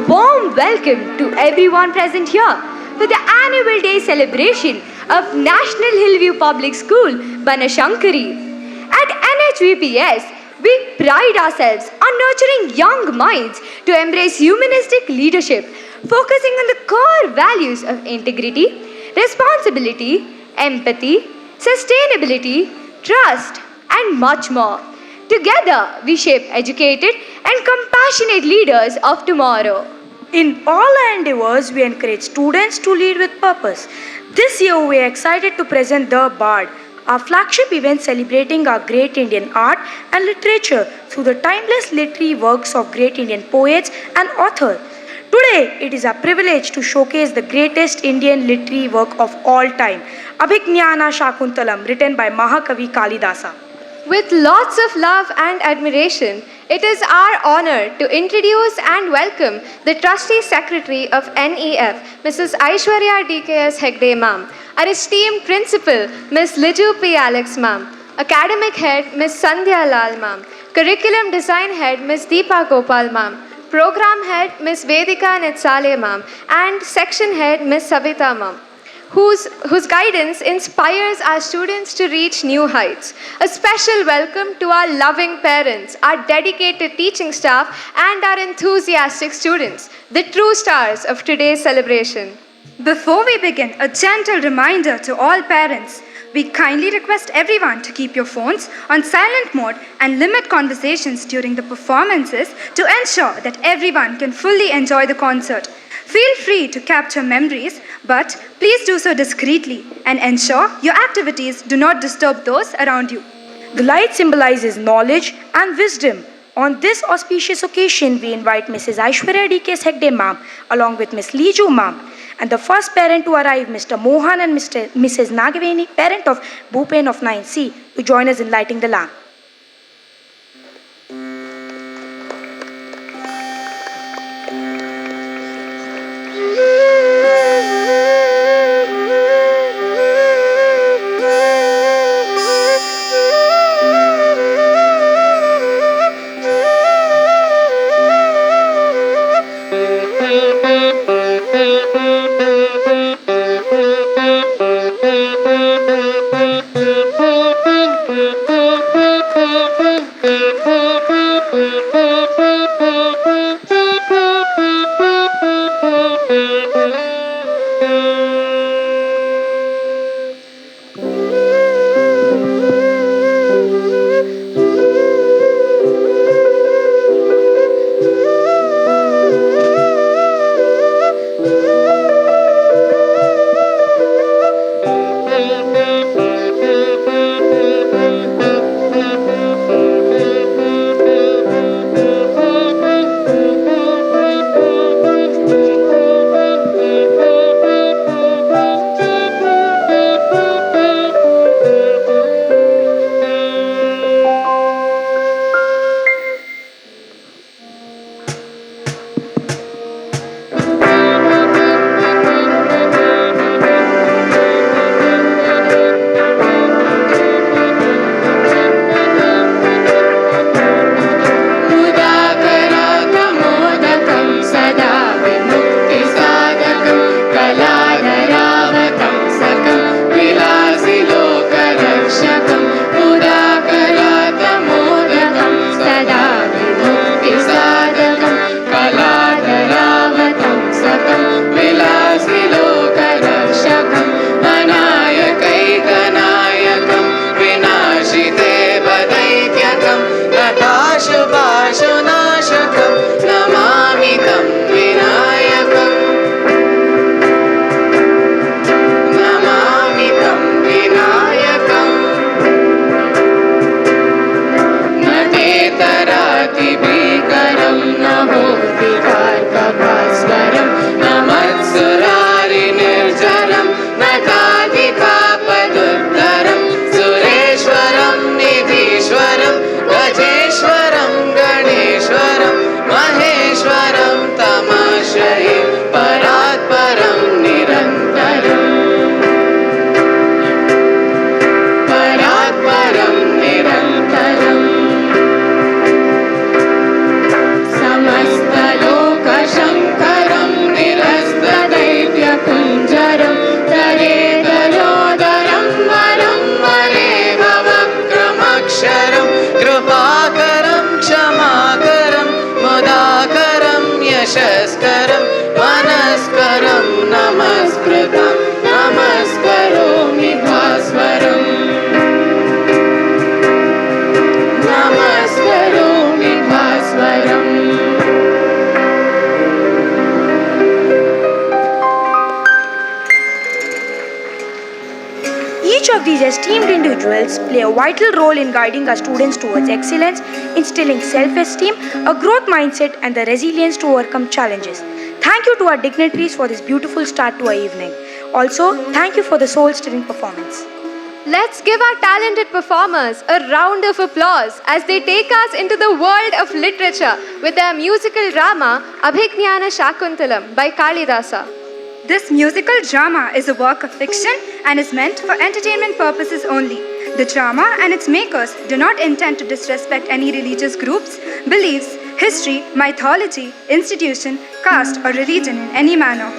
warm welcome to everyone present here for the annual day celebration of National Hillview Public School, Banashankari. At NHVPS, we pride ourselves on nurturing young minds to embrace humanistic leadership, focusing on the core values of integrity, responsibility, empathy, sustainability, trust, and much more. Together, we shape educated and compassionate leaders of tomorrow. In all our endeavors, we encourage students to lead with purpose. This year, we are excited to present The Bard, our flagship event celebrating our great Indian art and literature through the timeless literary works of great Indian poets and authors. Today, it is our privilege to showcase the greatest Indian literary work of all time, Abhignana Shakuntalam, written by Mahakavi Kalidasa. With lots of love and admiration, it is our honor to introduce and welcome the Trustee Secretary of NEF, Mrs. Aishwarya DKS Hegde Ma'am, our esteemed Principal, Ms. Liju P. Alex Ma'am, Academic Head, Ms. Sandhya Lal Ma'am, Curriculum Design Head, Ms. Deepa Gopal Ma'am, Program Head, Ms. Vedika Netsale Ma'am, and Section Head, Ms. Savita Ma'am, whose guidance inspires our students to reach new heights. A special welcome to our loving parents, our dedicated teaching staff, and our enthusiastic students, the true stars of today's celebration. Before we begin, a gentle reminder to all parents. We kindly request everyone to keep your phones on silent mode and limit conversations during the performances to ensure that everyone can fully enjoy the concert. Feel free to capture memories, but please do so discreetly and ensure your activities do not disturb those around you. The light symbolizes knowledge and wisdom. On this auspicious occasion, we invite Mrs. Aishwarya D.K. Hegde Ma'am along with Ms. Liju Ma'am and the first parent to arrive, Mr. Mohan and Mrs. Nagaveni, parent of Bhupen of 9C, to join us in lighting the lamp. These esteemed individuals play a vital role in guiding our students towards excellence, instilling self-esteem, a growth mindset, and the resilience to overcome challenges. Thank you to our dignitaries for this beautiful start to our evening. Also, thank you for the soul-stirring performance. Let's give our talented performers a round of applause as they take us into the world of literature with their musical drama Abhignana Shakuntalam by Kalidasa. This musical drama is a work of fiction and is meant for entertainment purposes only. The drama and its makers do not intend to disrespect any religious groups, beliefs, history, mythology, institution, caste, or religion in any manner.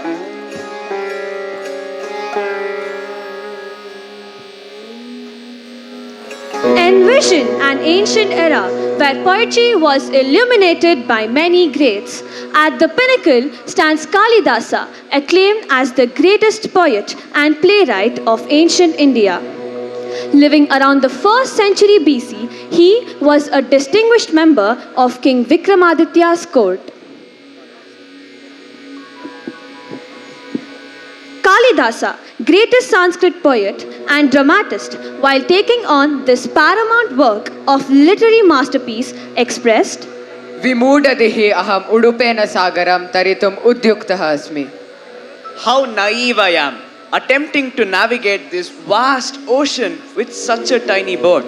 Envision an ancient era where poetry was illuminated by many greats. At the pinnacle stands Kalidasa, acclaimed as the greatest poet and playwright of ancient India. Living around the 1st century BC, he was a distinguished member of King Vikramaditya's court. Kalidasa, greatest Sanskrit poet and dramatist, while taking on this paramount work of literary masterpiece, expressed, Vimudadihi aham udupena sagaram taritum udyuktah asmi. How naive I am, attempting to navigate this vast ocean with such a tiny boat.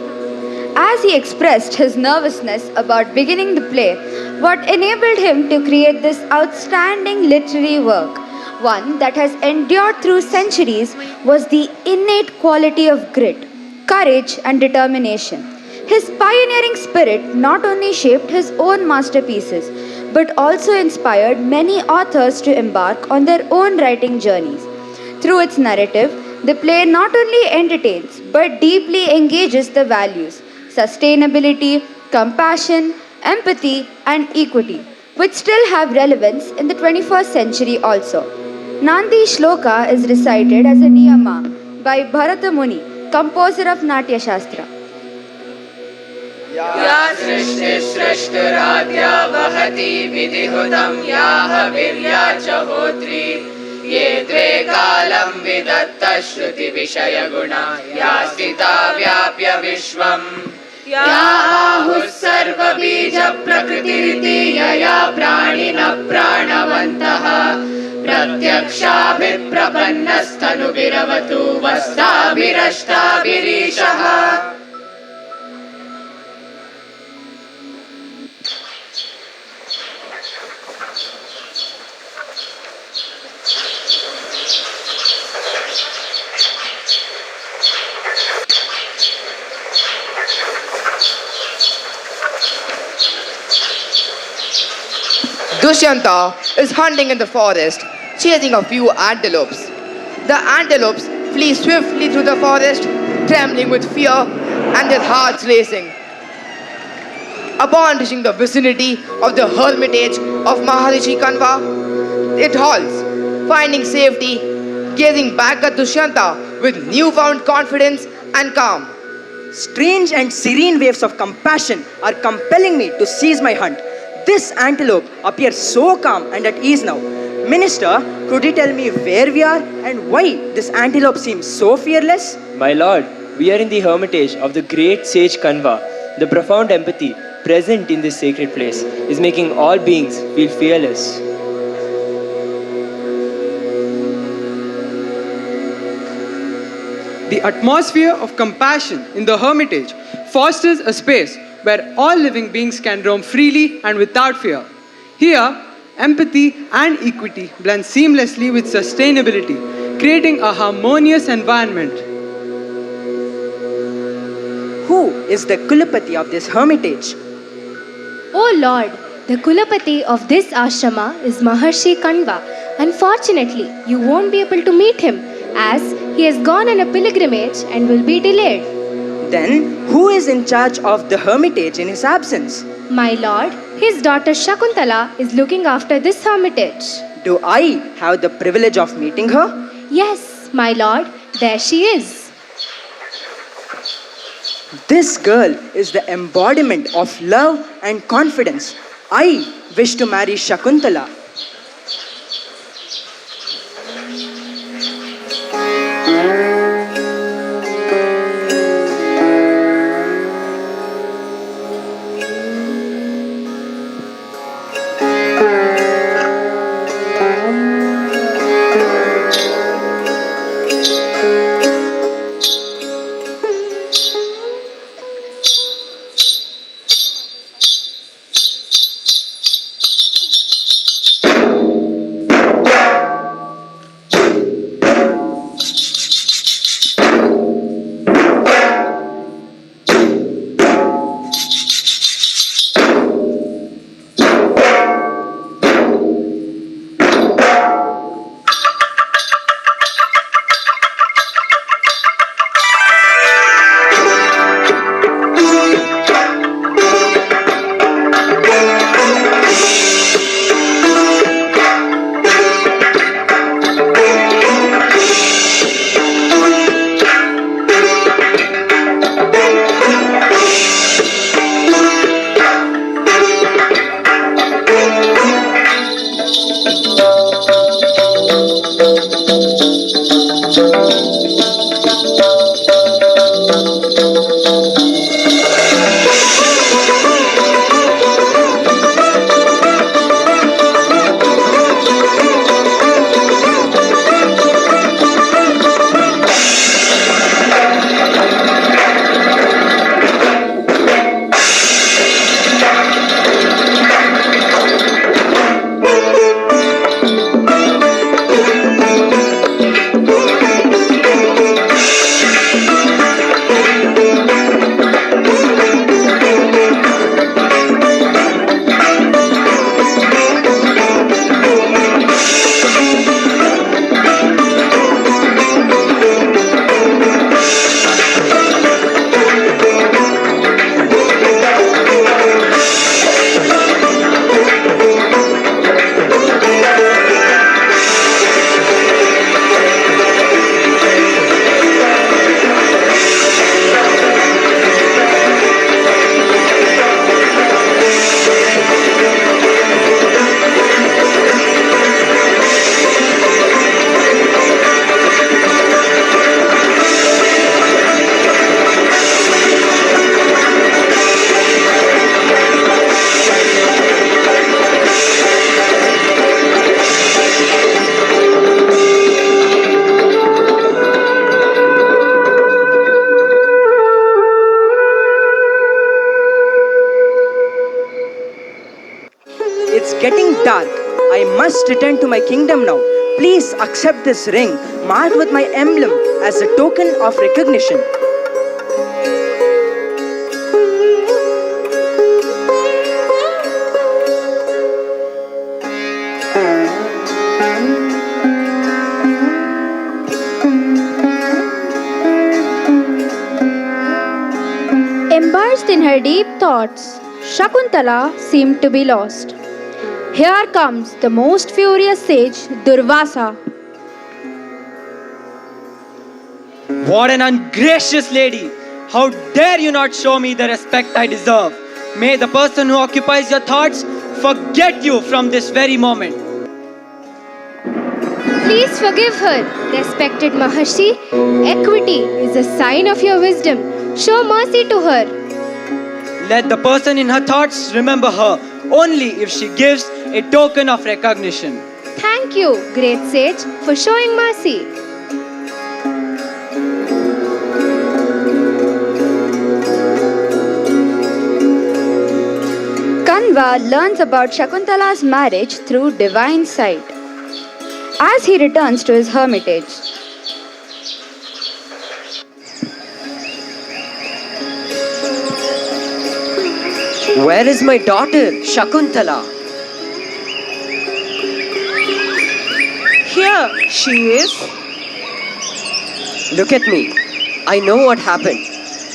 As he expressed his nervousness about beginning the play, what enabled him to create this outstanding literary work, one that has endured through centuries, was the innate quality of grit, courage, and determination. His pioneering spirit not only shaped his own masterpieces, but also inspired many authors to embark on their own writing journeys. Through its narrative, the play not only entertains but deeply engages the values sustainability, compassion, empathy, and equity, which still have relevance in the 21st century also. Nandi Shloka is recited as a niyama by Bharata Muni, composer of Natya Shastra. Ya srishti srishtiradya vahati vidhihutam yaha virya chahotri ye dve kalam vidatta shruti vishaya guna ya stita vyapya vishvam ya ahus sarva bija prakritiriti yaya pranina pranavantaha प्रत्यक्षाभिप्रपन्नस्तनु विरवतु वस्ताभिरष्टाभिरीशः. Dushyanta is hunting in the forest, chasing a few antelopes. The antelopes flee swiftly through the forest, trembling with fear and their hearts racing. Upon reaching the vicinity of the hermitage of Maharishi Kanva, it halts, finding safety, gazing back at Dushyanta with newfound confidence and calm. Strange and serene waves of compassion are compelling me to seize my hunt. This antelope appears so calm and at ease now. Minister, could you tell me where we are and why this antelope seems so fearless? My lord, we are in the hermitage of the great sage Kanva. The profound empathy present in this sacred place is making all beings feel fearless. The atmosphere of compassion in the hermitage fosters a space where all living beings can roam freely and without fear. Here, empathy and equity blend seamlessly with sustainability, creating a harmonious environment. Who is the Kulapati of this hermitage? Oh Lord, the Kulapati of this ashrama is Maharshi Kanva. Unfortunately, you won't be able to meet him as he has gone on a pilgrimage and will be delayed. Then, who is in charge of the hermitage in his absence? My lord, his daughter Shakuntala is looking after this hermitage. Do I have the privilege of meeting her? Yes, my lord, there she is. This girl is the embodiment of love and confidence. I wish to marry Shakuntala. it's getting dark. I must return to my kingdom now. Please accept this ring marked with my emblem as a token of recognition. Immersed in her deep thoughts, Shakuntala seemed to be lost. Here comes the most furious sage, Durvasa. What an ungracious lady! How dare you not show me the respect I deserve? May the person who occupies your thoughts forget you from this very moment. Please forgive her, respected Maharshi. Equity is a sign of your wisdom. Show mercy to her. Let the person in her thoughts remember her only if she gives a token of recognition. Thank you, great sage, for showing mercy. Kanva learns about Shakuntala's marriage through divine sight. As he returns to his hermitage, Where is my daughter, Shakuntala? Here she is. Look at me. I know what happened.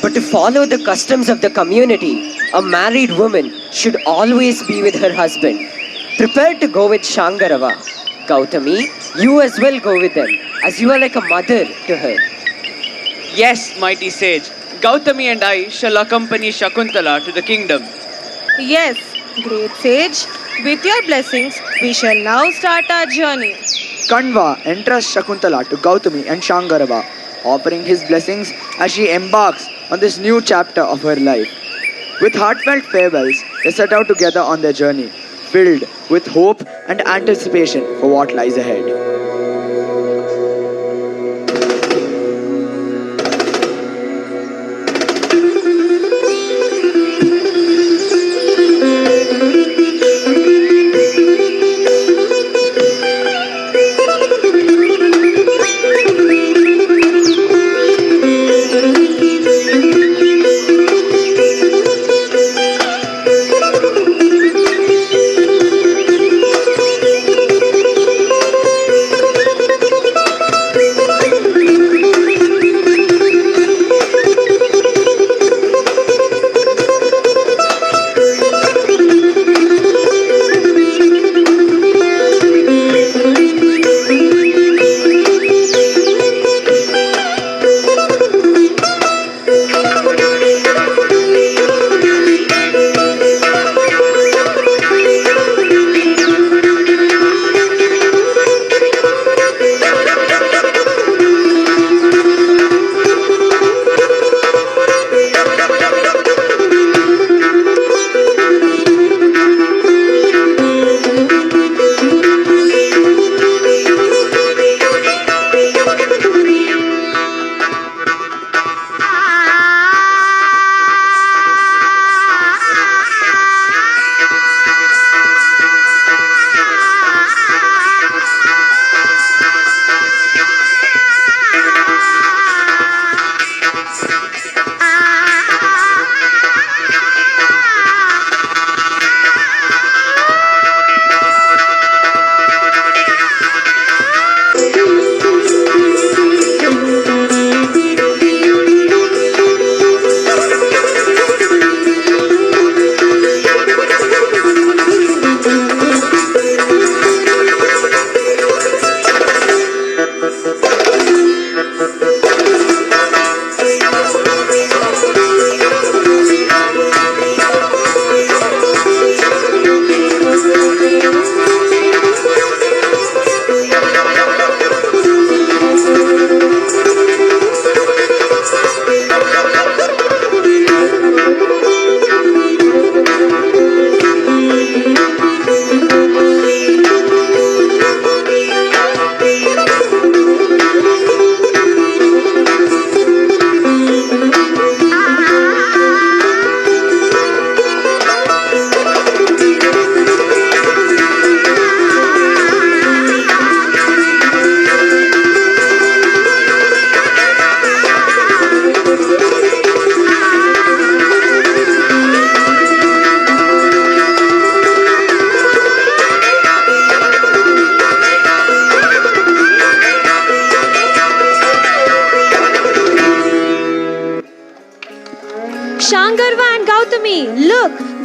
But to follow the customs of the community, a married woman should always be with her husband. Prepare to go with Shangarava. Gautami, you as well go with them, as you are like a mother to her. Yes, mighty sage. Gautami and I shall accompany Shakuntala to the kingdom. Yes, great sage. With your blessings, we shall now start our journey. Kanva entrusts Shakuntala to Gautami and Shangarava, offering his blessings as she embarks on this new chapter of her life. With heartfelt farewells, they set out together on their journey, filled with hope and anticipation for what lies ahead.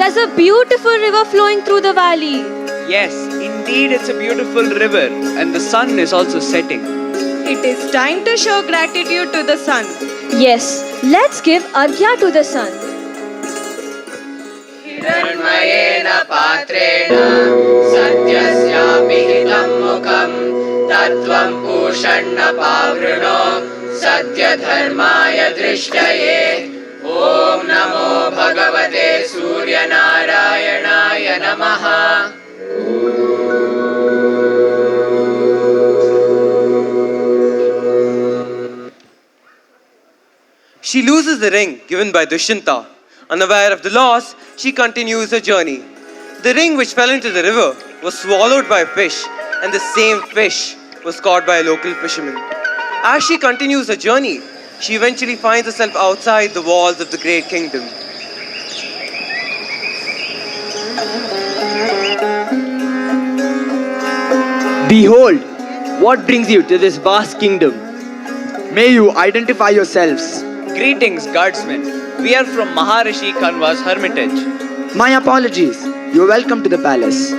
has a beautiful river flowing through the valley. Yes, indeed, it's a beautiful river, and the sun is also setting. It is time to show gratitude to the sun. Yes, let's give Arghya to the sun. हिरण्मयेन पात्रेण सत्यस्याभिहितं मुखं तत्त्वं पूषण्णपावृणो सत्यधर्माय दृष्टये ॐ नमो भगवते सूर्यनारायणाय नमः She loses the ring given by Dushyanta. Unaware of the loss, she continues her journey. The ring which fell into the river was swallowed by a fish, and the same fish was caught by a local fisherman. As she continues her journey, she eventually finds herself outside the walls of the great kingdom. Behold, what brings you to this vast kingdom? May you identify yourselves. Greetings, guardsmen. We are from Maharishi Kanva's hermitage. My apologies. You're welcome to the palace.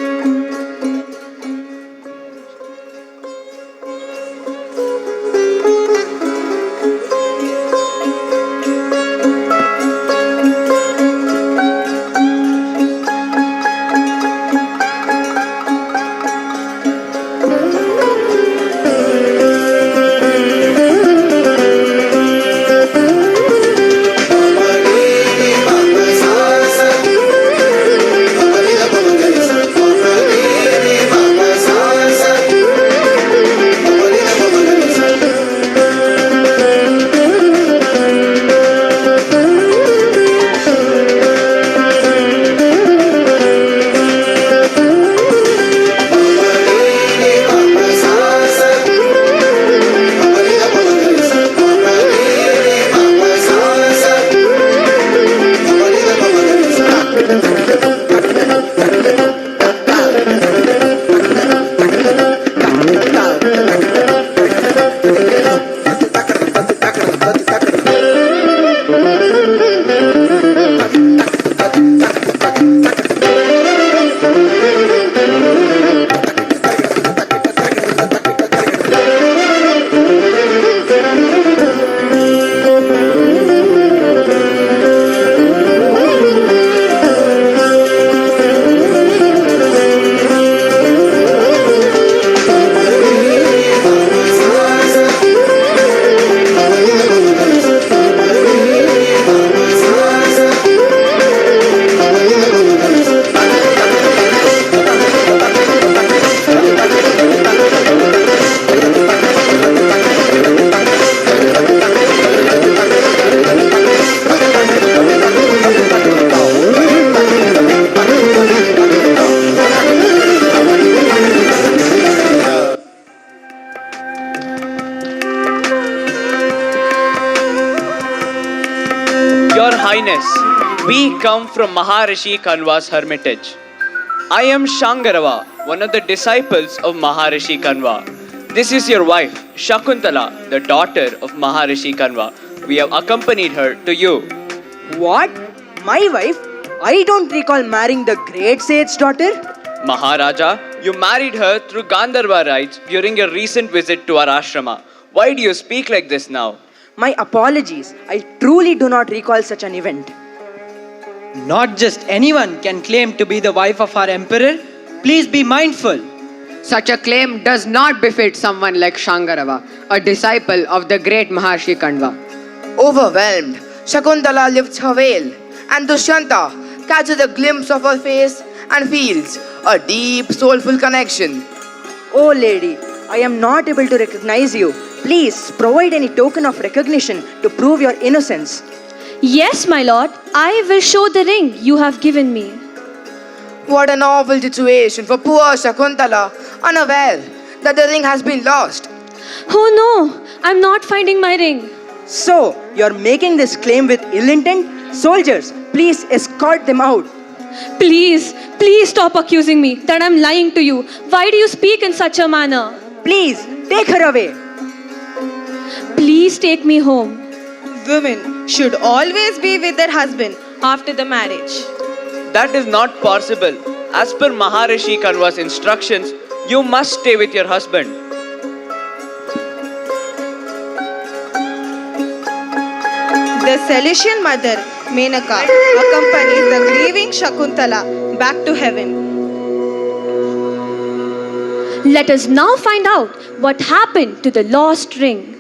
Your Highness, we come from Maharishi Kanva's hermitage. I am Shangarava, one of the disciples of Maharishi Kanva. This is your wife, Shakuntala, the daughter of Maharishi Kanva. We have accompanied her to you. What? My wife? I don't recall marrying the great sage's daughter. Maharaja, you married her through Gandharva rites during your recent visit to our ashrama. Why do you speak like this now? My apologies. I truly do not recall such an event. Not just anyone can claim to be the wife of our emperor. Please be mindful. Such a claim does not befit someone like Shangarava, a disciple of the great Maharshi Kanva. Overwhelmed, Shakuntala lifts her veil, and Dushyanta catches a glimpse of her face and feels a deep, soulful connection. Oh lady, I am not able to recognize you. Please provide any token of recognition to prove your innocence. Yes, my lord, I will show the ring you have given me. What an awful situation for poor Shakuntala, unaware that the ring has been lost. Oh no, I'm not finding my ring. So, you're making this claim with ill intent? Soldiers, please escort them out. Please stop accusing me that I'm lying to you. Why do you speak in such a manner? Please, take her away. Please take me home. Women should always be with their husband after the marriage. That is not possible. As per Maharishi Kanva's instructions, you must stay with your husband. The celestial mother, Menaka, accompanies the grieving Shakuntala back to heaven. Let us now find out what happened to the lost ring.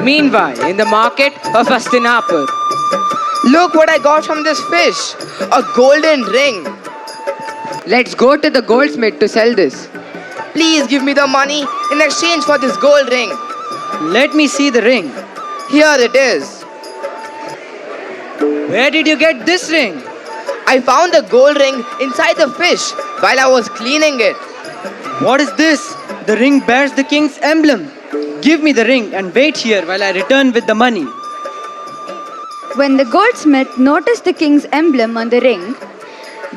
Meanwhile, in the market of Hastinapur, Look what I got from this fish, a golden ring. Let's go to the goldsmith to sell this. Please give me the money in exchange for this gold ring. Let me see the ring. Here it is. Where did you get this ring? I found the gold ring inside the fish while I was cleaning it. What is this? The ring bears the king's emblem. Give me the ring and wait here while I return with the money. When the goldsmith noticed the king's emblem on the ring,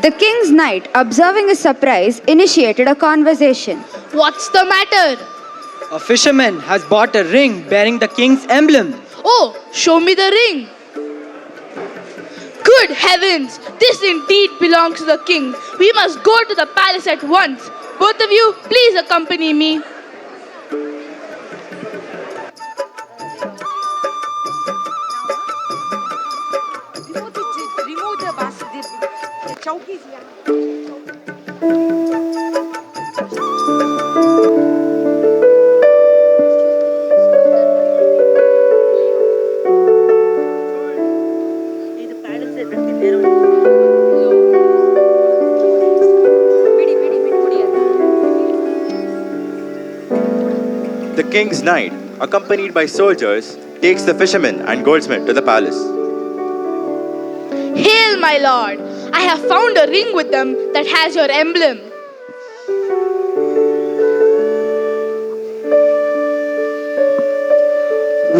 the king's knight, observing his surprise, initiated a conversation. What's the matter? A fisherman has bought a ring bearing the king's emblem. Oh, show me the ring. Good heavens! This indeed belongs to the king. We must go to the palace at once. Both of you, please accompany me. The king's knight, accompanied by soldiers, takes the fisherman and goldsmith to the palace. Hail, my lord! I have found a ring with them that has your emblem.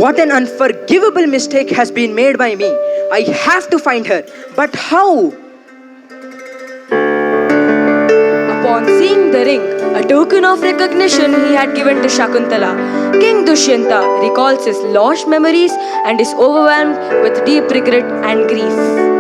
What an unforgivable mistake has been made by me. I have to find her. But how? Upon seeing the ring, a token of recognition he had given to Shakuntala, King Dushyanta recalls his lost memories and is overwhelmed with deep regret and grief.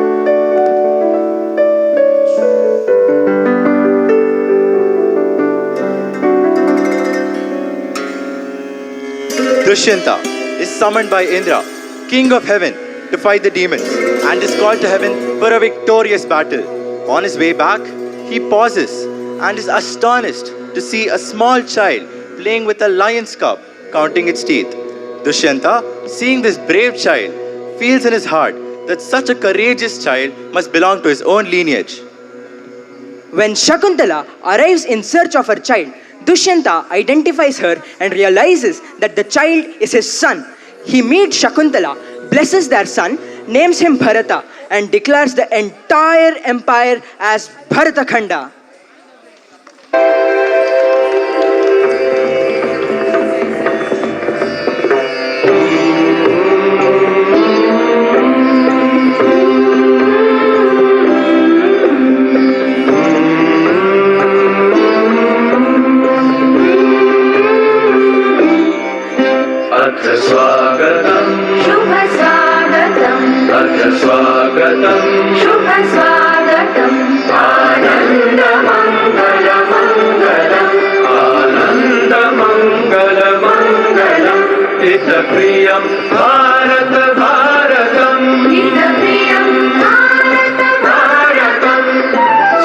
Dushyanta is summoned by Indra, king of heaven, to fight the demons and is called to heaven for a victorious battle. On his way back, he pauses and is astonished to see a small child playing with a lion's cub, counting its teeth. Dushyanta, seeing this brave child, feels in his heart that such a courageous child must belong to his own lineage. When Shakuntala arrives in search of her child, Dushyanta identifies her and realizes that the child is his son. He meets Shakuntala, blesses their son, names him Bharata, and declares the entire empire as Bharatakhanda. स्वागतम् शुभ स्वागतम् अत्र स्वागतम् शुभ स्वागतम् आनन्द मङ्गल मङ्गलम् आनन्द मङ्गल मङ्गलम् हितप्रियं भारत भारतम् हितप्रियं भारत भारतम्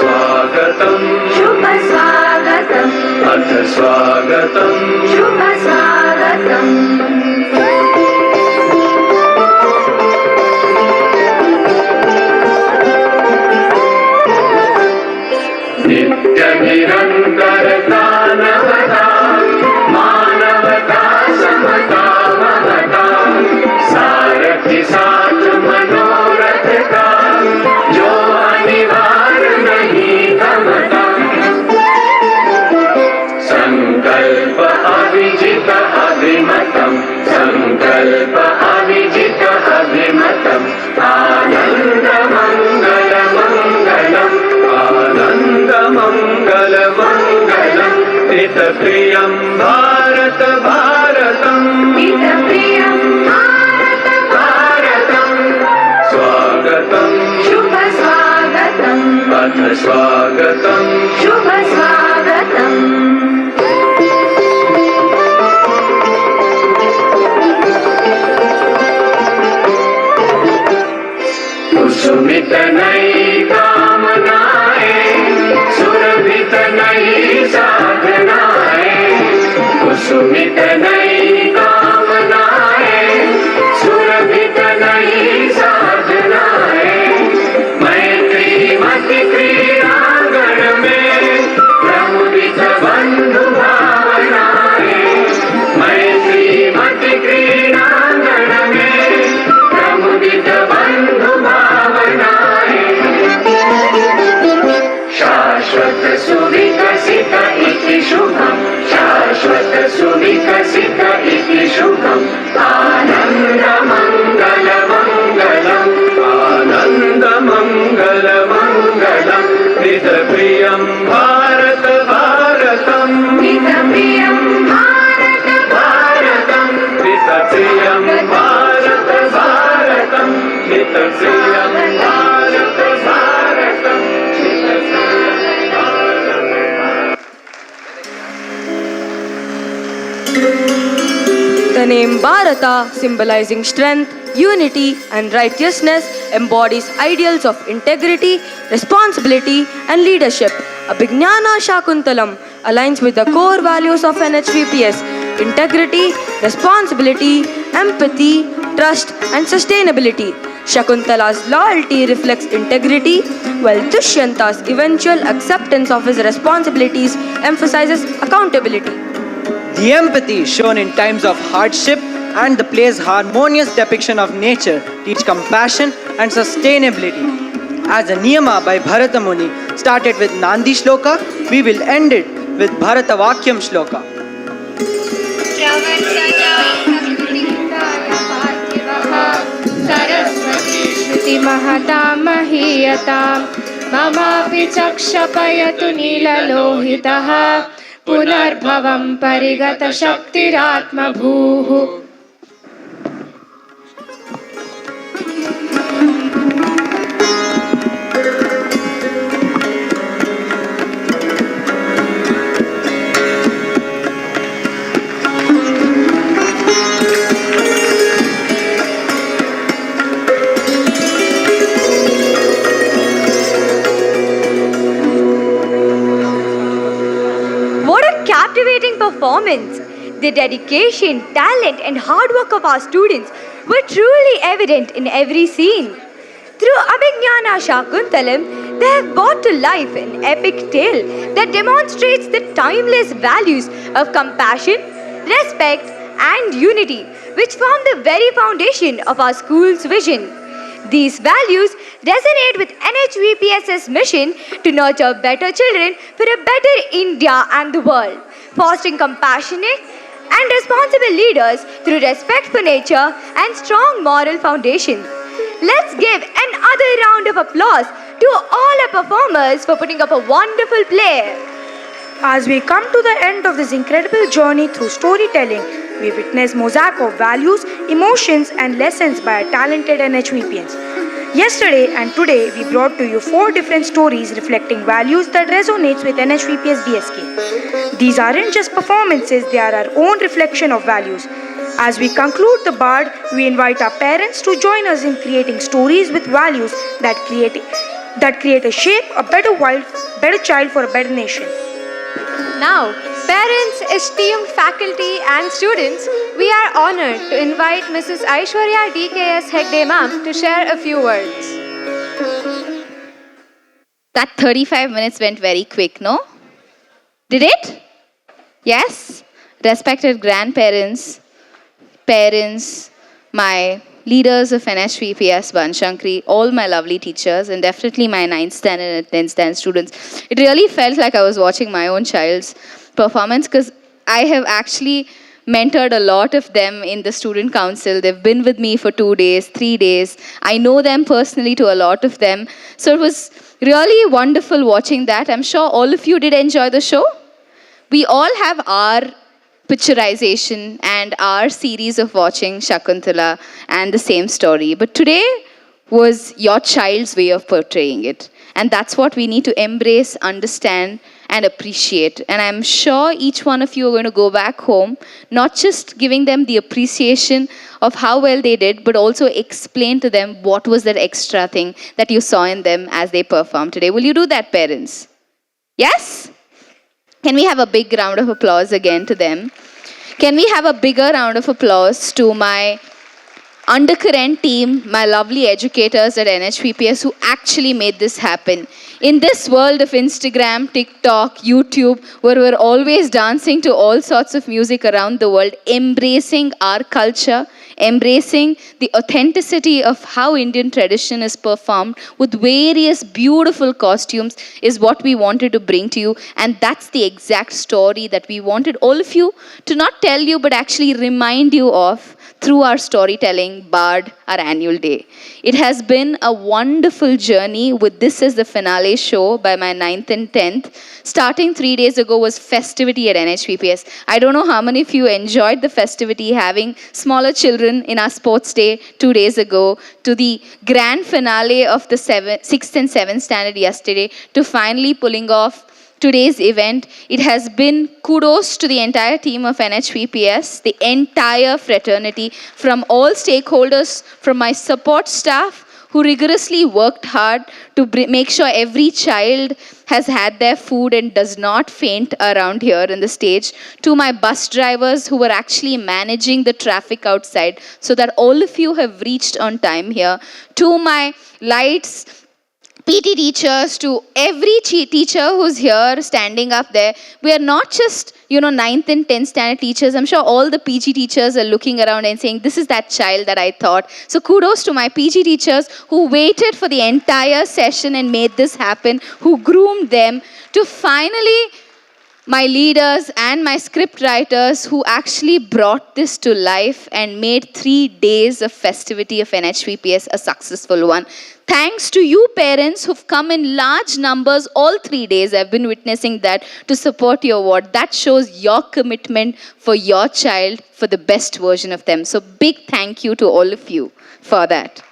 स्वागतम् शुभ स्वागतम् अत्र स्वागतम् शुभ स्वागतम् निरन्तरता नवता मानवता समता ममता सारथि साथ मनोरथ का जो अनिवार्य नहीं गमता संकल्प अविजित अभिमतम् संकल्प अविजित अभिमतम् आनन्द मङ्गल मङ्गलम् आनन्द मङ्गल मङ्गलम् हितप्रियं भारत भारतम् हितप्रियं भारत भारतम् स्वागतं शुभ स्वागतम् अथ स्वागतं शुभ स्वागतम् कुसुमित नई कामनाएं सुरभित नई साधनाएं कुसुमित नई कामनाएं सुरभित नई साधनाएं मैत्री मत क्रीड़ांगण में सुविकसित इति शुभम् आनन्दमङ्गलमङ्गलम् आनन्दमङ्गलमङ्गलम् हितप्रियं भारत भारतम् हितप्रियं भारत भारतम् हितप्रियं भारत भारतम् हितप्रियं भारत भारतम् The name Bharata, symbolizing strength, unity, and righteousness, embodies ideals of integrity, responsibility, and leadership. Abhignana Shakuntalam aligns with the core values of NHVPS: integrity, responsibility, empathy, trust, and sustainability. Shakuntala's loyalty reflects integrity, while Dushyanta's eventual acceptance of his responsibilities emphasizes accountability. The empathy shown in times of hardship and the play's harmonious depiction of nature teach compassion and sustainability. As a Niyama by Bharata Muni started with Nandi Shloka, we will end it with Bharata Vakyam Shloka. Saraswati श्रुतिमहतां महीयतां ममापि चक्षपयतु नीललोहितः पुनर्भवं परिगतशक्तिरात्मभूः Captivating performance. The dedication, talent, and hard work of our students were truly evident in every scene. Through Abhignana Shakuntalam, they have brought to life an epic tale that demonstrates the timeless values of compassion, respect, and unity, which form the very foundation of our school's vision. These values resonate with NHVPS's mission to nurture better children for a better India and the world, fostering compassionate and responsible leaders through respect for nature and strong moral foundations. Let's give another round of applause to all our performers for putting up a wonderful play. As we come to the end of this incredible journey through storytelling, we witness mosaic of values, emotions, and lessons by our talented NHVPians. Yesterday and today, we brought to you 4 different stories reflecting values that resonates with NHVPS BSK. These aren't just performances, they are our own reflection of values. As we conclude the Bard, we invite our parents to join us in creating stories with values that create a shape, a better child for a better nation. Now, parents, esteemed faculty and students, we are honored to invite Mrs. Aishwarya DKS Hegde ma'am to share a few words. That 35 minutes went very quick, no? Did it? Yes? Respected grandparents, parents, my leaders of NHVPS, Banshankari, all my lovely teachers, and definitely my 9th standard and 10th standard students. It really felt like I was watching my own child's performance because I have actually mentored a lot of them in the student council. They've been with me for 2 days, 3 days. I know them personally to a lot of them. So it was really wonderful watching that. I'm sure all of you did enjoy the show. We all have our picturization and our series of watching Shakuntala and the same story. But today was your child's way of portraying it. And that's what we need to embrace, understand, and appreciate. And I'm sure each one of you are going to go back home, not just giving them the appreciation of how well they did, but also explain to them what was that extra thing that you saw in them as they performed today. Will you do that, parents? Yes? Can we have a big round of applause again to them? Can we have a bigger round of applause to my undercurrent team, my lovely educators at NHVPS who actually made this happen. In this world of Instagram, TikTok, YouTube, where we're always dancing to all sorts of music around the world, embracing our culture, embracing the authenticity of how Indian tradition is performed with various beautiful costumes is what we wanted to bring to you. And that's the exact story that we wanted all of you to not tell you, but actually remind you of through our storytelling Bard, our annual day. It has been a wonderful journey with this as the finale show by my 9th and 10th. Starting 3 days ago was festivity at NHPPS. I don't know how many of you enjoyed the festivity, having smaller children in our sports day 2 days ago, to the grand finale of the 6th and 7th standard yesterday, to finally pulling off today's event. It has been kudos to the entire team of NHPPS, the entire fraternity, from all stakeholders, from my support staff who rigorously worked hard to make sure every child has had their food and does not faint around here in the stage, to my bus drivers who were actually managing the traffic outside so that all of you have reached on time here, to my lights, PT teachers, to every teacher who's here standing up there. We are not just, 9th and 10th standard teachers. I'm sure all the PG teachers are looking around and saying, this is that child that I thought. So kudos to my PG teachers who waited for the entire session and made this happen, who groomed them, to finally my leaders and my script writers who actually brought this to life and made 3 days of festivity of NHPPS a successful one. Thanks to you parents who've come in large numbers all 3 days. I've been witnessing that, to support your ward. That shows your commitment for your child, for the best version of them. So big thank you to all of you for that.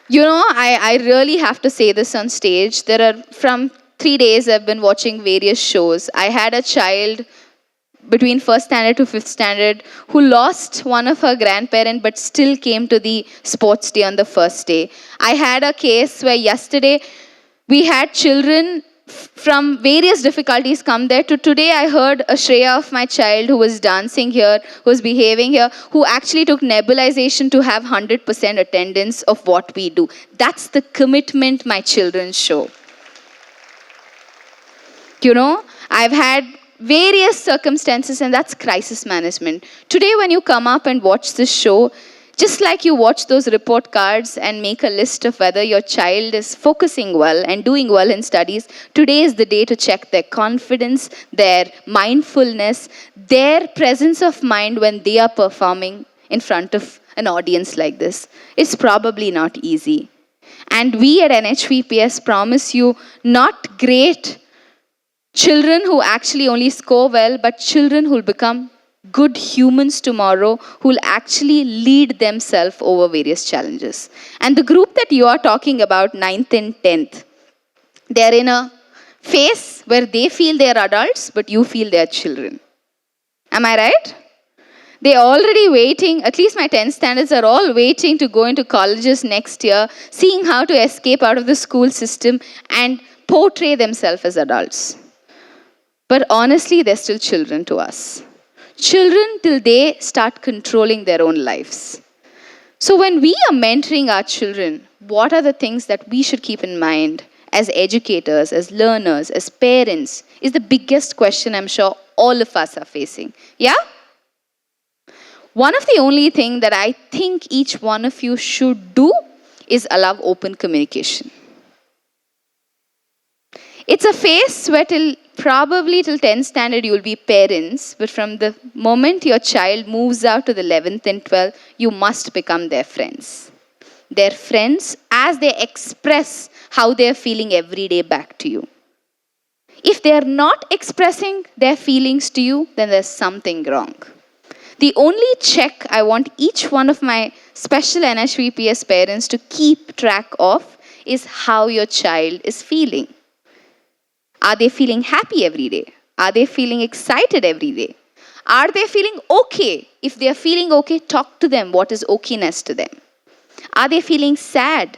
I really have to say this on stage. There are, from 3 days I've been watching various shows. I had a child between 1st standard to 5th standard who lost one of her grandparents but still came to the sports day on the first day. I had a case where yesterday we had children from various difficulties come there, to today I heard a Shreya of my child who was dancing here, who was behaving here, who actually took nebulization to have 100% attendance of what we do. That's the commitment my children show. I've had various circumstances, and that's crisis management. Today, when you come up and watch this show, just like you watch those report cards and make a list of whether your child is focusing well and doing well in studies, today is the day to check their confidence, their mindfulness, their presence of mind when they are performing in front of an audience like this. It's probably not easy. And we at NHPPS promise you not great children who actually only score well, but children who will become good humans tomorrow, who will actually lead themselves over various challenges. And the group that you are talking about, 9th and 10th, they're in a phase where they feel they're adults, but you feel they're children. Am I right? They're already waiting, at least my 10th standards are all waiting to go into colleges next year, seeing how to escape out of the school system and portray themselves as adults. But honestly, they're still children to us. Children till they start controlling their own lives. So when we are mentoring our children, what are the things that we should keep in mind as educators, as learners, as parents, is the biggest question I'm sure all of us are facing. Yeah? One of the only things that I think each one of you should do is allow open communication. It's a phase where probably till 10th standard you will be parents, but from the moment your child moves out to the 11th and 12th, you must become their friends. Their friends as they express how they're feeling every day back to you. If they're not expressing their feelings to you, then there's something wrong. The only check I want each one of my special NHPPS parents to keep track of is how your child is feeling. Are they feeling happy every day? Are they feeling excited every day? Are they feeling okay? If they are feeling okay, talk to them. What is okayness to them? Are they feeling sad?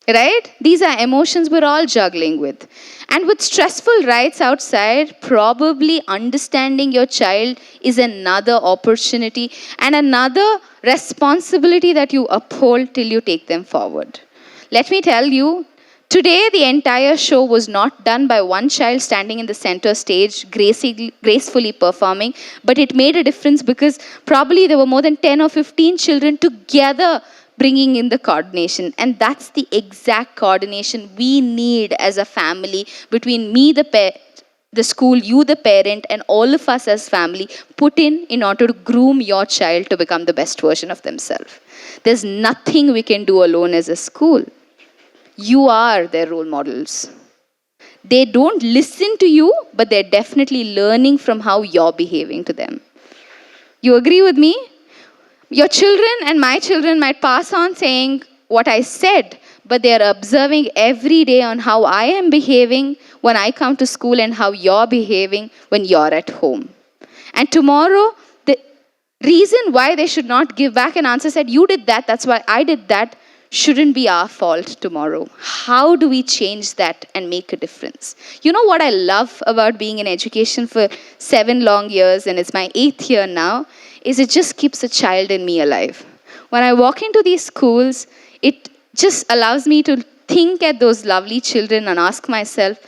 Right? These are emotions we're all juggling with. And with stressful rides outside, probably understanding your child is another opportunity and another responsibility that you uphold till you take them forward. Let me tell you, Today, the entire show was not done by one child standing in the center stage, gracefully performing, but it made a difference because probably there were more than 10 or 15 children together bringing in the coordination. And that's the exact coordination we need as a family between me, the school, you, the parent, and all of us as family put in order to groom your child to become the best version of themselves. There's nothing we can do alone as a school. You are their role models. They don't listen to you, but they're definitely learning from how you're behaving to them. You agree with me? Your children and my children might pass on saying what I said, but they're observing every day on how I am behaving when I come to school and how you're behaving when you're at home. And tomorrow, the reason why they should not give back an answer said, you did that, that's why I did that, shouldn't be our fault tomorrow. How do we change that and make a difference? You know what I love about being in education for 7 long years, and it's my 8th year now, is it just keeps a child in me alive. When I walk into these schools, it just allows me to think at those lovely children and ask myself,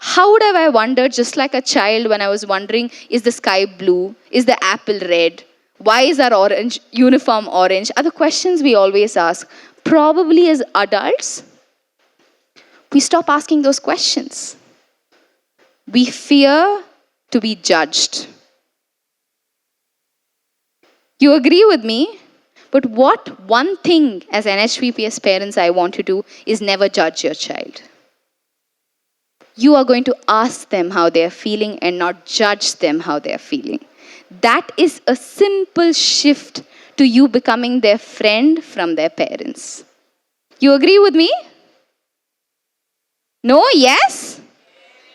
how would have I wondered just like a child when I was wondering, is the sky blue? Is the apple red? Why is our uniform orange? Are the questions we always ask. Probably as adults, we stop asking those questions. We fear to be judged. You agree with me? But what one thing as NHVPS parents I want to do is never judge your child. You are going to ask them how they are feeling and not judge them how they are feeling. That is a simple shift to you becoming their friend from their parents. You agree with me? No? Yes?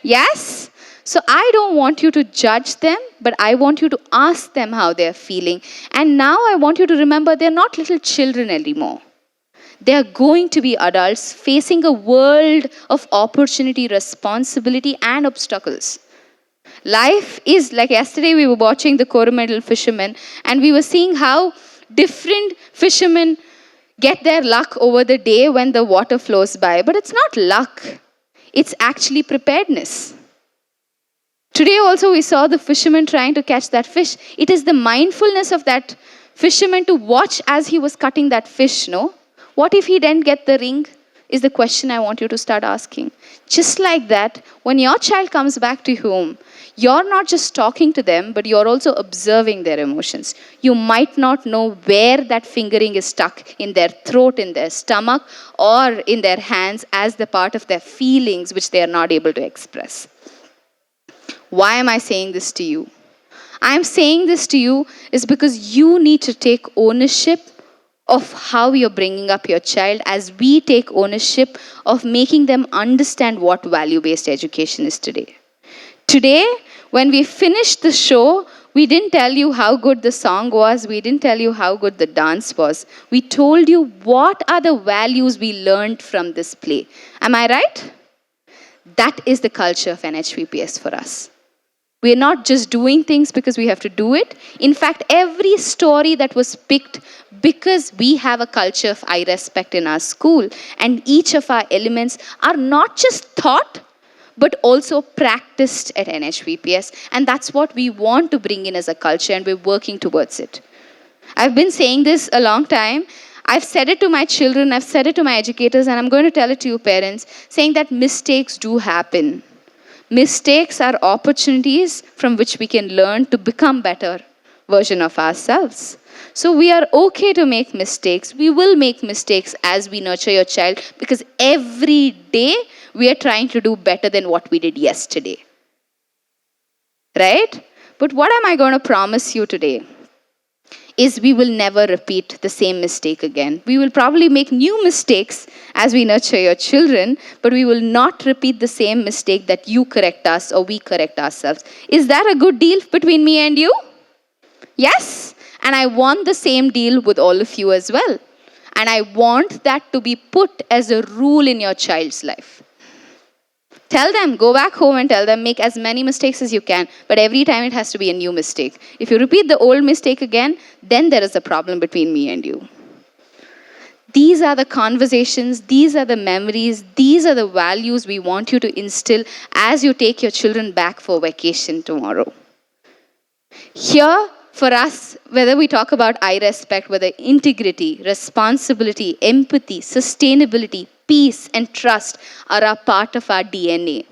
Yes? So I don't want you to judge them, but I want you to ask them how they're feeling. And now I want you to remember they're not little children anymore. They're going to be adults facing a world of opportunity, responsibility, and obstacles. Life is like yesterday we were watching the Coromandel fishermen and we were seeing how different fishermen get their luck over the day when the water flows by. But it's not luck. It's actually preparedness. Today also we saw the fisherman trying to catch that fish. It is the mindfulness of that fisherman to watch as he was cutting that fish, no? What if he didn't get the ring? Is the question I want you to start asking. Just like that, when your child comes back to home, you're not just talking to them, but you're also observing their emotions. You might not know where that fingering is stuck, in their throat, in their stomach, or in their hands as the part of their feelings which they are not able to express. Why am I saying this to you? I'm saying this to you is because you need to take ownership of how you're bringing up your child as we take ownership of making them understand what value-based education is today. Today, when we finished the show, we didn't tell you how good the song was. We didn't tell you how good the dance was. We told you what are the values we learned from this play. Am I right? That is the culture of NHVPS for us. We're not just doing things because we have to do it. In fact, every story that was picked because we have a culture of I respect in our school, and each of our elements are not just thought, but also practiced at NHVPS. And that's what we want to bring in as a culture, and we're working towards it. I've been saying this a long time. I've said it to my children, I've said it to my educators, and I'm going to tell it to you parents, saying that mistakes do happen. Mistakes are opportunities from which we can learn to become better version of ourselves. So we are okay to make mistakes. We will make mistakes as we nurture your child because every day we are trying to do better than what we did yesterday. Right? But what am I going to promise you today? Is we will never repeat the same mistake again. We will probably make new mistakes as we nurture your children, but we will not repeat the same mistake that you correct us or we correct ourselves. Is that a good deal between me and you? Yes? And I want the same deal with all of you as well. And I want that to be put as a rule in your child's life. Tell them, go back home and tell them, make as many mistakes as you can, but every time it has to be a new mistake. If you repeat the old mistake again, then there is a problem between me and you. These are the conversations, these are the memories, these are the values we want you to instill as you take your children back for vacation tomorrow. Here, for us, whether we talk about I respect, whether integrity, responsibility, empathy, sustainability, peace, and trust are a part of our DNA.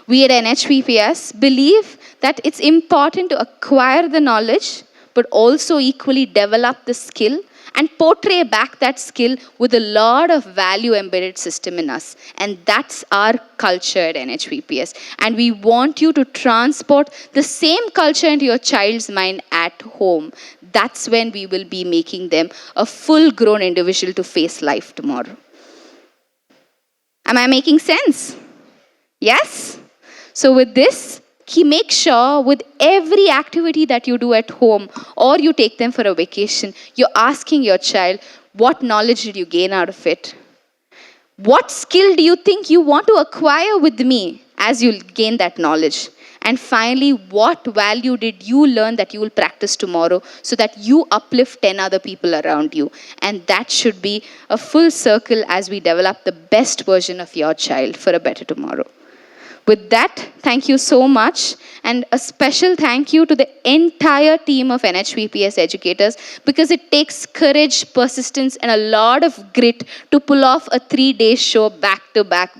We at NHVPS believe that it's important to acquire the knowledge, but also equally develop the skill and portray back that skill with a lot of value embedded system in us. And that's our culture at NHVPS. And we want you to transport the same culture into your child's mind at home. That's when we will be making them a full-grown individual to face life tomorrow. Am I making sense? Yes? So with this, make sure with every activity that you do at home or you take them for a vacation, you're asking your child, what knowledge did you gain out of it? What skill do you think you want to acquire with me as you gain that knowledge? And finally, what value did you learn that you will practice tomorrow so that you uplift 10 other people around you? And that should be a full circle as we develop the best version of your child for a better tomorrow. With that, thank you so much, and a special thank you to the entire team of NHVPS educators, because it takes courage, persistence, and a lot of grit to pull off a 3-day show back to back.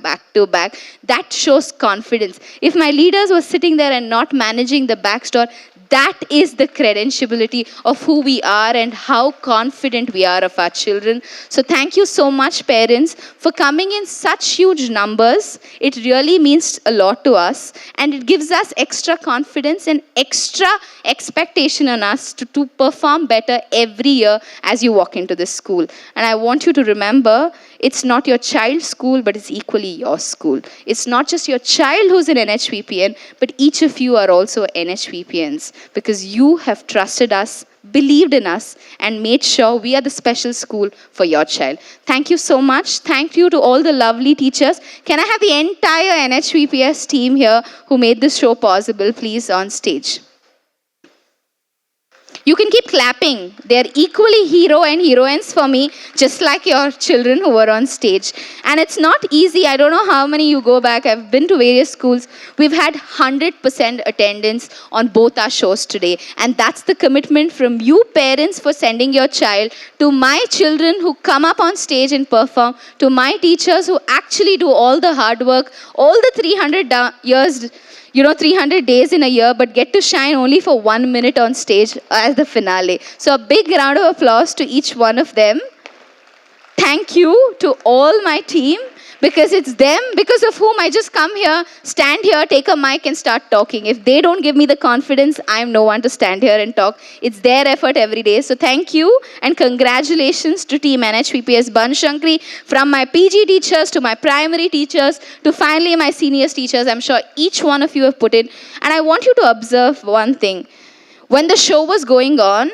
That shows confidence. If my leaders were sitting there and not managing the backstore, that is the credentiality of who we are and how confident we are of our children. So thank you so much, parents, for coming in such huge numbers. It really means a lot to us, and it gives us extra confidence and extra expectation on us to perform better every year as you walk into this school. And I want you to remember, it's not your child's school, but it's equally your school. It's not just your child who's an NHVPN, but each of you are also NHVPNs, because you have trusted us, believed in us, and made sure we are the special school for your child. Thank you so much. Thank you to all the lovely teachers. Can I have the entire NHVPS team here who made this show possible, please, on stage? You can keep clapping. They're equally hero and heroines for me, just like your children who were on stage. And it's not easy. I don't know how many you go back. I've been to various schools. We've had 100% attendance on both our shows today. And that's the commitment from you parents for sending your child, to my children who come up on stage and perform, to my teachers who actually do all the hard work, all the 300 days in a year, but get to shine only for 1 minute on stage as the finale. So a big round of applause to each one of them. Thank you to all my team, because it's them, because of whom I just come here, stand here, take a mic and start talking. If they don't give me the confidence, I'm no one to stand here and talk. It's their effort every day. So thank you and congratulations to Team NHVPS Banshankari, from my PG teachers to my primary teachers to finally my seniors teachers. I'm sure each one of you have put in. And I want you to observe one thing. When the show was going on,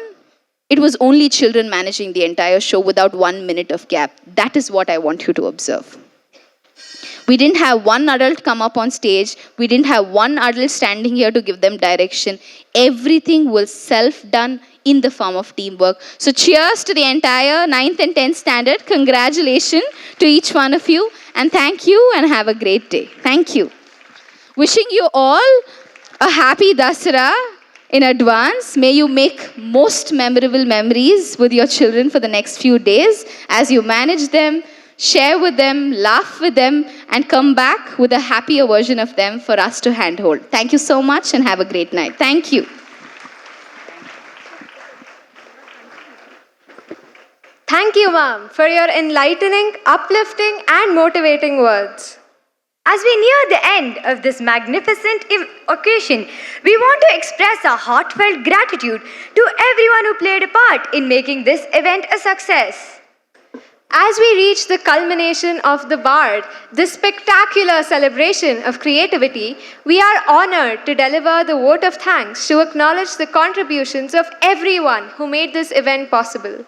it was only children managing the entire show without 1 minute of gap. That is what I want you to observe. We didn't have one adult come up on stage. We didn't have one adult standing here to give them direction. Everything was self-done in the form of teamwork. So cheers to the entire 9th and 10th standard. Congratulations to each one of you. And thank you and have a great day. Thank you. Wishing you all a happy Dasara in advance. May you make most memorable memories with your children for the next few days as you manage them, share with them, laugh with them, and come back with a happier version of them for us to handhold. Thank you so much and have a great night. Thank you. Thank you, ma'am, for your enlightening, uplifting, and motivating words. As we near the end of this magnificent occasion, we want to express our heartfelt gratitude to everyone who played a part in making this event a success. As we reach the culmination of the Bard, this spectacular celebration of creativity, we are honored to deliver the vote of thanks to acknowledge the contributions of everyone who made this event possible.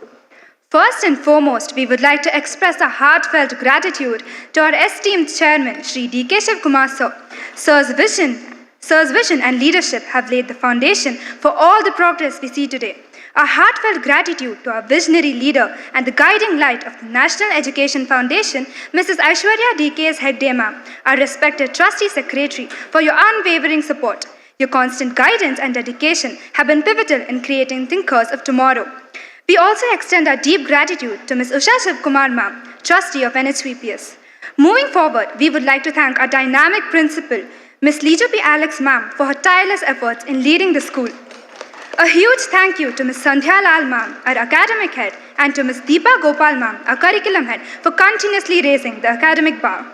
First and foremost, we would like to express our heartfelt gratitude to our esteemed chairman, Shri D.K. Shivkumar Sir. Sir's vision and leadership have laid the foundation for all the progress we see today. Our heartfelt gratitude to our visionary leader and the guiding light of the National Education Foundation, Mrs. Aishwarya DKS Hegde Ma'am, our respected Trustee Secretary, for your unwavering support. Your constant guidance and dedication have been pivotal in creating thinkers of tomorrow. We also extend our deep gratitude to Ms. Usha Shivkumar Ma'am, Trustee of NHVPS. Moving forward, we would like to thank our dynamic principal, Ms. Lijo P. Alex Ma'am, for her tireless efforts in leading the school. A huge thank you to Ms. Sandhya Lal Ma'am, our academic head, and to Ms. Deepa Gopal Ma'am, our curriculum head, for continuously raising the academic bar.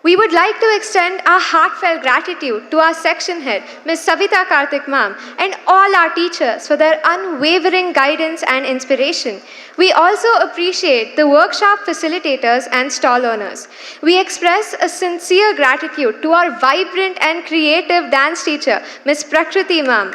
We would like to extend our heartfelt gratitude to our section head, Ms. Savita Karthik Ma'am, and all our teachers for their unwavering guidance and inspiration. We also appreciate the workshop facilitators and stall owners. We express a sincere gratitude to our vibrant and creative dance teacher, Ms. Prakriti Ma'am.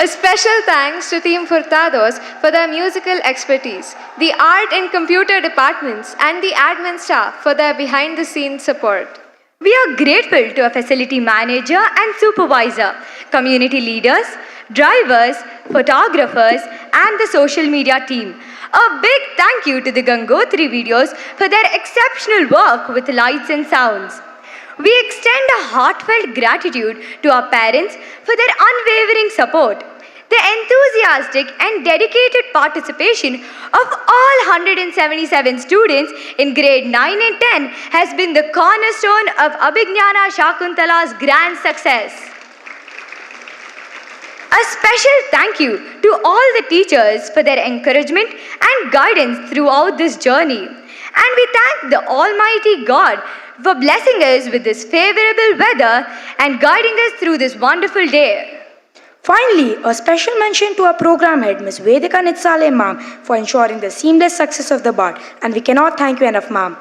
A special thanks to Team Furtados for their musical expertise, the art and computer departments, and the admin staff for their behind-the-scenes support. We are grateful to our facility manager and supervisor, community leaders, drivers, photographers, and the social media team. A big thank you to the Gangotri videos for their exceptional work with lights and sounds. We extend a heartfelt gratitude to our parents for their unwavering support. The enthusiastic and dedicated participation of all 177 students in grade 9 and 10 has been the cornerstone of Abhignana Shakuntala's grand success. A special thank you to all the teachers for their encouragement and guidance throughout this journey. And we thank the Almighty God for blessing us with this favorable weather and guiding us through this wonderful day. Finally, a special mention to our program head, Ms. Vedika Nitsale Ma'am, for ensuring the seamless success of the BARD, and we cannot thank you enough, Ma'am.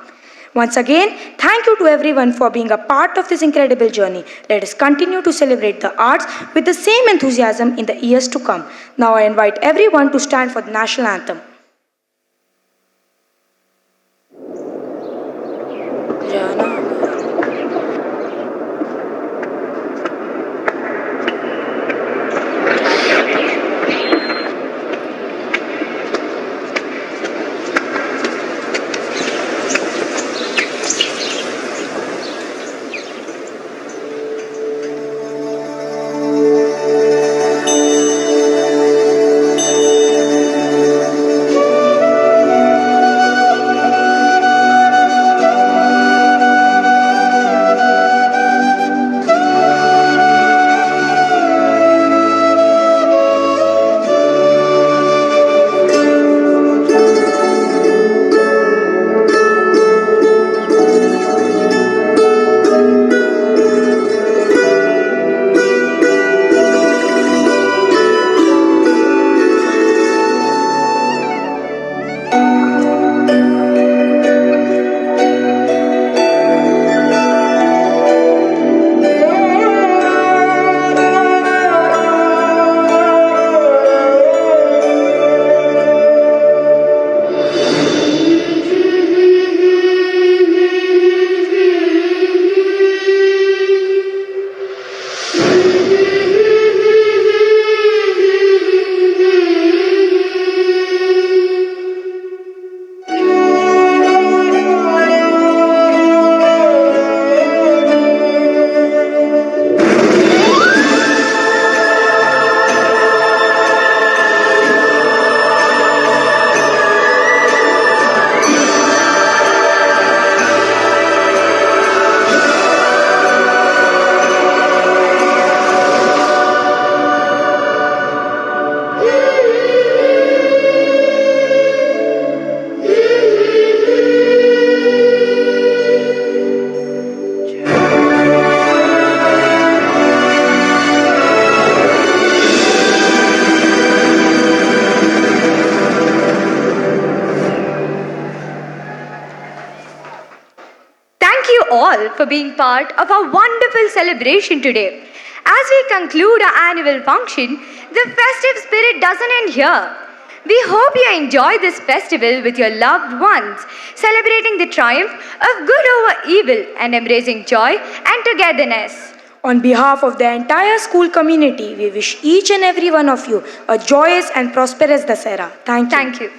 Once again, thank you to everyone for being a part of this incredible journey. Let us continue to celebrate the arts with the same enthusiasm in the years to come. Now I invite everyone to stand for the national anthem. For being part of our wonderful celebration today. As we conclude our annual function, the festive spirit doesn't end here. We hope you enjoy this festival with your loved ones, celebrating the triumph of good over evil and embracing joy and togetherness. On behalf of the entire school community, we wish each and every one of you a joyous and prosperous Dasera. Thank you. Thank you.